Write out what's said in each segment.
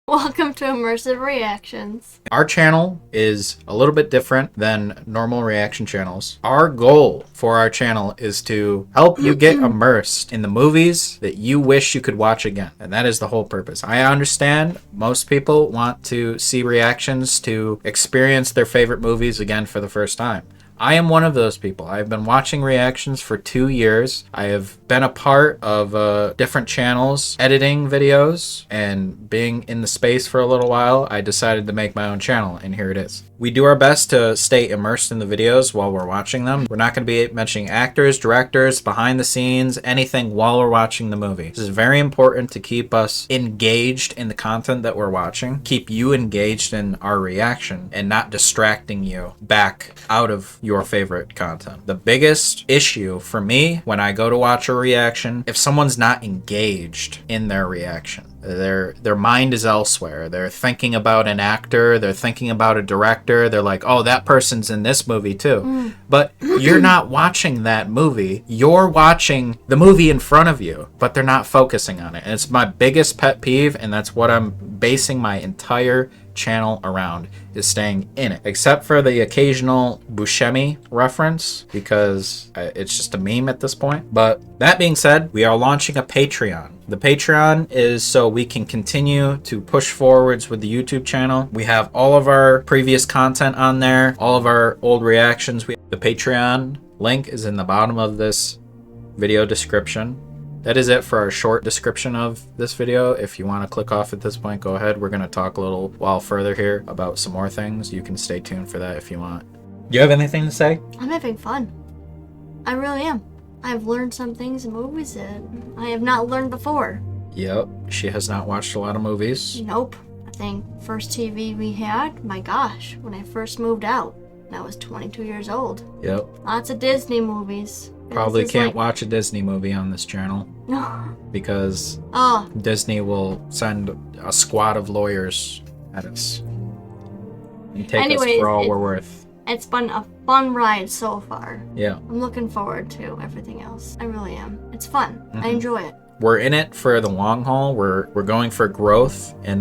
Welcome to Immersive Reactions. Our channel is a little bit different than normal reaction channels. Our goal for our channel is to help you get immersed in the movies that you wish you could watch again. And that is the whole purpose. I understand most people want to see reactions to experience their favorite movies again for the first time. I am one of those people. I've been watching reactions for 2 years. I have been a part of different channels, editing videos, and being in the space for a little while. I decided to make my own channel, and here it is. We do our best to stay immersed in the videos while we're watching them. We're not going to be mentioning actors, directors, behind the scenes, anything while we're watching the movie. This is very important to keep us engaged in the content that we're watching, keep you engaged in our reaction, and not distracting you back out of your favorite content. The biggest issue for me when I go to watch a reaction, if someone's not engaged in their reaction, their mind is elsewhere. They're thinking about an actor, they're thinking about a director, they're like, oh, that person's in this movie too. But you're not watching that movie. You're watching the movie in front of you, but they're not focusing on it. And it's my biggest pet peeve, and that's what I'm basing my entire channel around, is staying in it, except for the occasional Buscemi reference because it's just a meme at this point. But that being said, we are launching a Patreon. The Patreon is so we can continue to push forwards with the YouTube channel. We have all of our previous content on there, all of our old reactions. The Patreon link is in the bottom of this video description. That is it for our short description of this video. If you want to click off at this point, go ahead. We're going to talk a little while further here about some more things. You can stay tuned for that if you want. Do you have anything to say? I'm having fun. I really am. I've learned some things in movies that I have not learned before. Yep, she has not watched a lot of movies. Nope. I think first TV we had, my gosh, when I first moved out. I was 22 years old. Yep. Lots of Disney movies. Probably can't watch a Disney movie on this channel. No. Because Disney will send a squad of lawyers at us and take us for all we're worth. It's been a fun ride so far. Yeah. I'm looking forward to everything else. I really am. It's fun. I enjoy it. We're in it for the long haul. We're going for growth and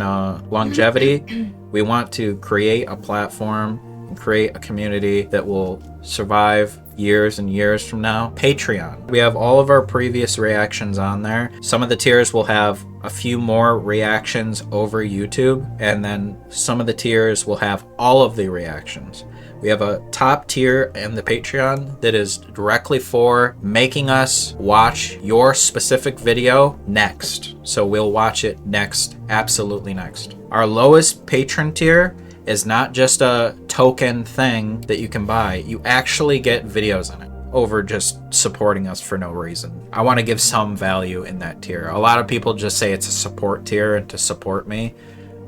longevity. We want to create a platform and create a community that will survive years and years from now. Patreon. We have all of our previous reactions on there. Some of the tiers will have a few more reactions over YouTube, and then some of the tiers will have all of the reactions. We have a top tier in the Patreon that is directly for making us watch your specific video next. So we'll watch it next, absolutely next. Our lowest patron tier is not just a token thing that you can buy. You actually get videos in it over just supporting us for no reason. I want to give some value in that tier. A lot of people just say it's a support tier and to support me.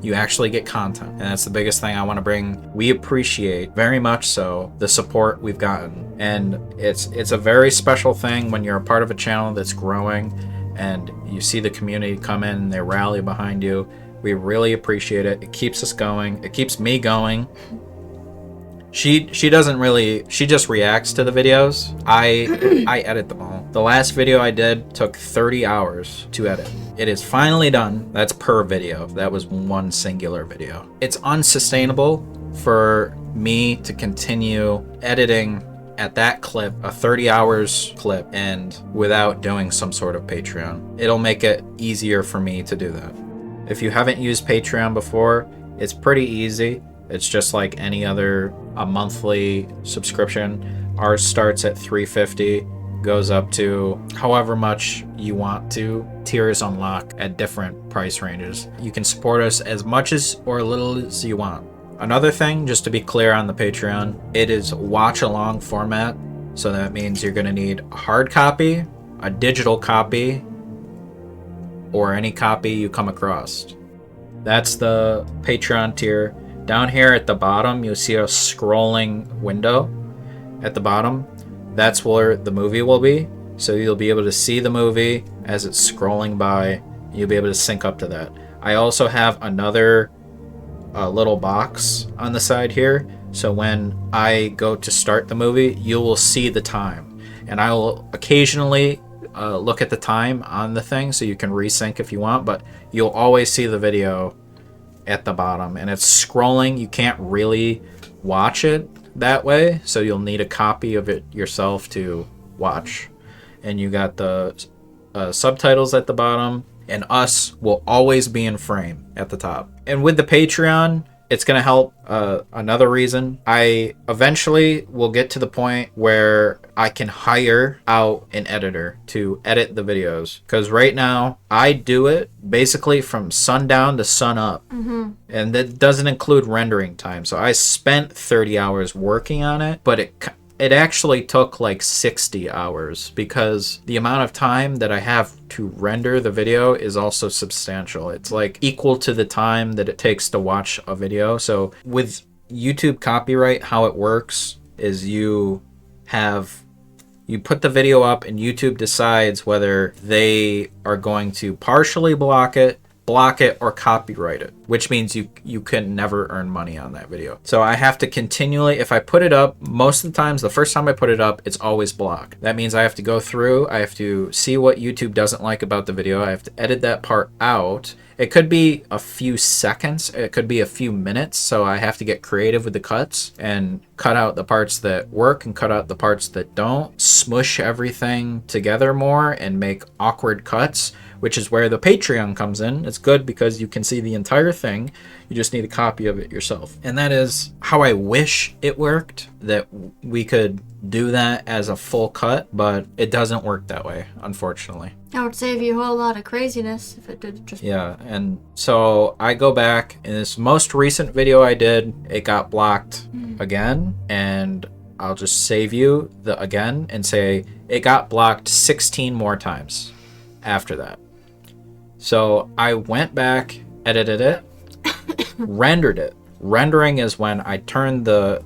You actually get content, and that's the biggest thing I want to bring. We appreciate very much so the support we've gotten, and it's a very special thing when you're a part of a channel that's growing and you see the community come in and they rally behind you. We really appreciate it. It keeps us going. It keeps me going. She doesn't really, she just reacts to the videos. I edit them all. The last video I did took 30 hours to edit. It is finally done. That's per video. That was one singular video. It's unsustainable for me to continue editing at that clip, a 30 hours clip, and without doing some sort of Patreon. It'll make it easier for me to do that. If you haven't used Patreon before, it's pretty easy. It's just like any other a monthly subscription. Ours starts at $3.50, goes up to however much you want to. Tiers unlock at different price ranges. You can support us as much as or little as you want. Another thing, just to be clear on the Patreon, it is watch along format. So that means you're gonna need a hard copy, a digital copy, or any copy you come across. That's the Patreon tier. Down here at the bottom, you'll see a scrolling window at the bottom. That's where the movie will be. So you'll be able to see the movie as it's scrolling by. You'll be able to sync up to that. I also have another little box on the side here. So when I go to start the movie, you will see the time. And I will occasionally look at the time on the thing so you can resync if you want, but you'll always see the video at the bottom, and it's scrolling. You can't really watch it that way, so you'll need a copy of it yourself to watch. And you got the subtitles at the bottom, and us will always be in frame at the top. And with the Patreon, it's going to help. Another reason, I eventually will get to the point where I can hire out an editor to edit the videos, because right now I do it basically from sundown to sun up. And that doesn't include rendering time. So I spent 30 hours working on it, but it actually took like 60 hours, because the amount of time that I have to render the video is also substantial. It's like equal to the time that it takes to watch a video. So with YouTube copyright, how it works is you put the video up, and YouTube decides whether they are going to partially block it, or copyright it, which means you can never earn money on that video. So I have to continually, if I put it up, most of the times, the first time I put it up, it's always blocked. That means I have to go through, I have to see what YouTube doesn't like about the video, I have to edit that part out. It could be a few seconds, it could be a few minutes, so I have to get creative with the cuts and cut out the parts that work and cut out the parts that don't, smush everything together more and make awkward cuts, which is where the Patreon comes in. It's good because you can see the entire thing. You just need a copy of it yourself. And that is how I wish it worked, that we could do that as a full cut, but it doesn't work that way, unfortunately. That would save you a whole lot of craziness if it did just... Yeah, and so I go back, in this most recent video I did, it got blocked again, and I'll just save you the again and say it got blocked 16 more times after that. So I went back, edited it, rendered it. Rendering is when I turn the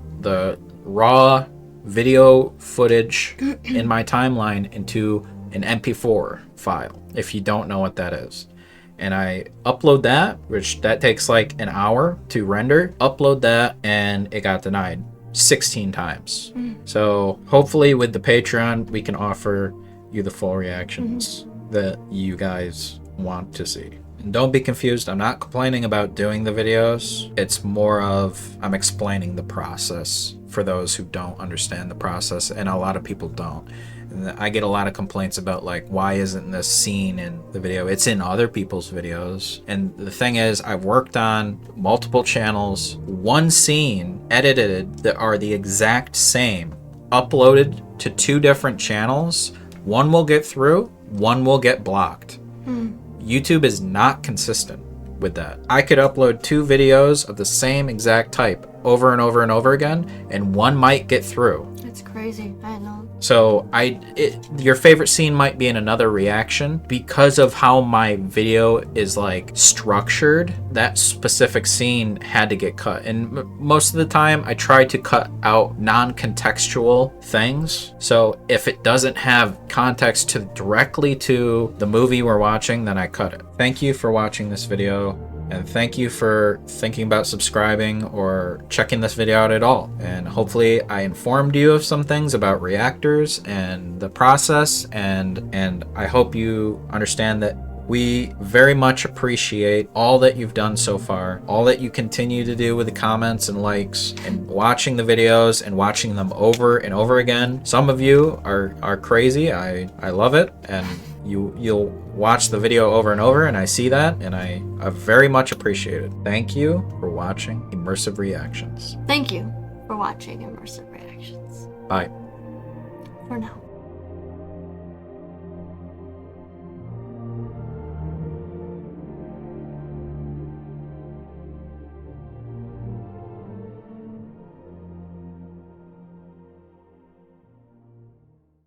raw video footage in my timeline into an MP4 file, if you don't know what that is. And I upload that, which that takes like an hour to render, upload that, and it got denied 16 times. So hopefully with the Patreon, we can offer you the full reactions that you guys want to see. And don't be confused, I'm not complaining about doing the videos. It's more of I'm explaining the process for those who don't understand the process, and a lot of people don't. And I get a lot of complaints about like, why isn't this scene in the video? It's in other people's videos. And the thing is, I've worked on multiple channels, one scene edited that are the exact same, uploaded to 2 different channels. One will get through, one will get blocked. YouTube is not consistent with that. I could upload 2 videos of the same exact type over and over and over again, and one might get through. It's crazy, I know. So your favorite scene might be in another reaction. Because of how my video is like structured, that specific scene had to get cut. And most of the time I try to cut out non-contextual things. So if it doesn't have context directly to the movie we're watching, then I cut it. Thank you for watching this video. And thank you for thinking about subscribing or checking this video out at all. And hopefully I informed you of some things about reactors and the process. And I hope you understand that we very much appreciate all that you've done so far, all that you continue to do with the comments and likes and watching the videos and watching them over and over again. Some of you are crazy. I love it. And you'll watch the video over and over, and I see that, and I very much appreciate it. Thank you for watching Immersive Reactions. Thank you for watching Immersive Reactions. Bye. For now.